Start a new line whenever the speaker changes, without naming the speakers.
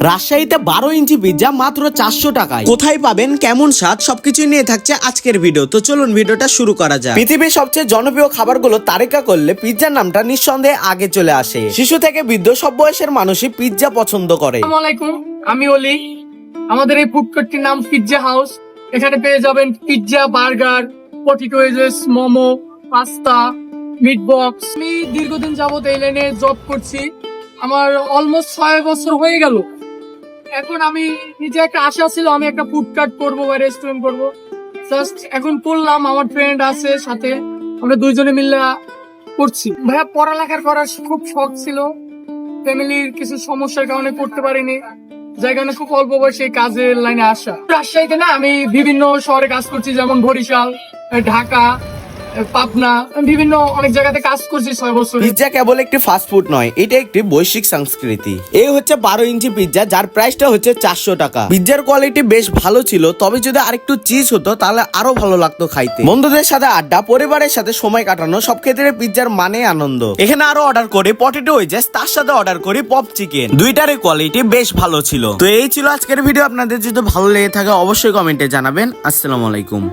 রাজশাহীতে 12 ইঞ্চি পিৎজা মাত্র 400 টাকায়। কোথায় পাবেন, কেমন স্বাদ, সবকিছু নিয়ে থাকছে আজকের ভিডিও। তো চলুন ভিডিওটা শুরু করা যাক। পৃথিবীর সবচেয়ে জনপ্রিয় খাবারগুলো তালিকা করলে পিৎজার নামটা নিঃসন্দেহে আগে চলে আসে। শিশু থেকে বৃদ্ধ সব বয়সের মানুষই পিৎজা পছন্দ করে।
আসসালামু আলাইকুম, আমি অলি। আমাদের এই ফুড কোর্টটির নাম পিৎজা হাউস। এখানে পেয়ে যাবেন pizza, burger, potato wages, momo, pasta, meat box. আমি দীর্ঘদিন যাবত এই লাইনে জব করছি। আমার অলমোস্ট 6 বছর হয়ে গেল। এখন আমি নিজে একটা আশা ছিল আমি একটা ফুড কার্ট করবো বা রেস্টুরেন্ট করবো। জাস্ট এখন করলাম, আমার ফ্রেন্ড আছে সাথে, আমরা দুইজনে মিলে করছি। ভাইয়া পড়ালেখার করার খুব শখ ছিল, ফ্যামিলির কিছু সমস্যার কারণে করতে পারিনি, যার কারণে খুব অল্প বয়সে কাজের লাইনে আসা। রাজশাহীতে না আমি বিভিন্ন শহরে কাজ করছি, যেমন বরিশাল, ঢাকা, পাবনা, বিভিন্ন অনেক জায়গাতে কাজ করছি 6 বছর।
পিৎজা কেবল একটি ফাস্ট ফুড নয়, এটা একটি বৈশ্বিক সংস্কৃতি। এই হচ্ছে 12 ইঞ্চি পিৎজা, যার প্রাইসটা হচ্ছে 400 টাকা। পিৎজার কোয়ালিটি বেশ ভালো ছিল, তবে যদি আরেকটু চিজ হতো তাহলে আরো ভালো লাগতো খাইতে। বন্ধুদের সাথে আড্ডা, পরিবারের সাথে সময় কাটানো, সব ক্ষেত্রে পিৎজার মানে আনন্দ। এখানে আরো অর্ডার করে পটেটো ওয়েজেস, তার সাথে অর্ডার করি পপ চিকেন। দুইটারই কোয়ালিটি বেশ ভালো ছিল। তো এই ছিল আজকের ভিডিও। আপনাদের যদি ভালো লেগে থাকে অবশ্যই কমেন্টে জানাবেন। আসসালামু আলাইকুম।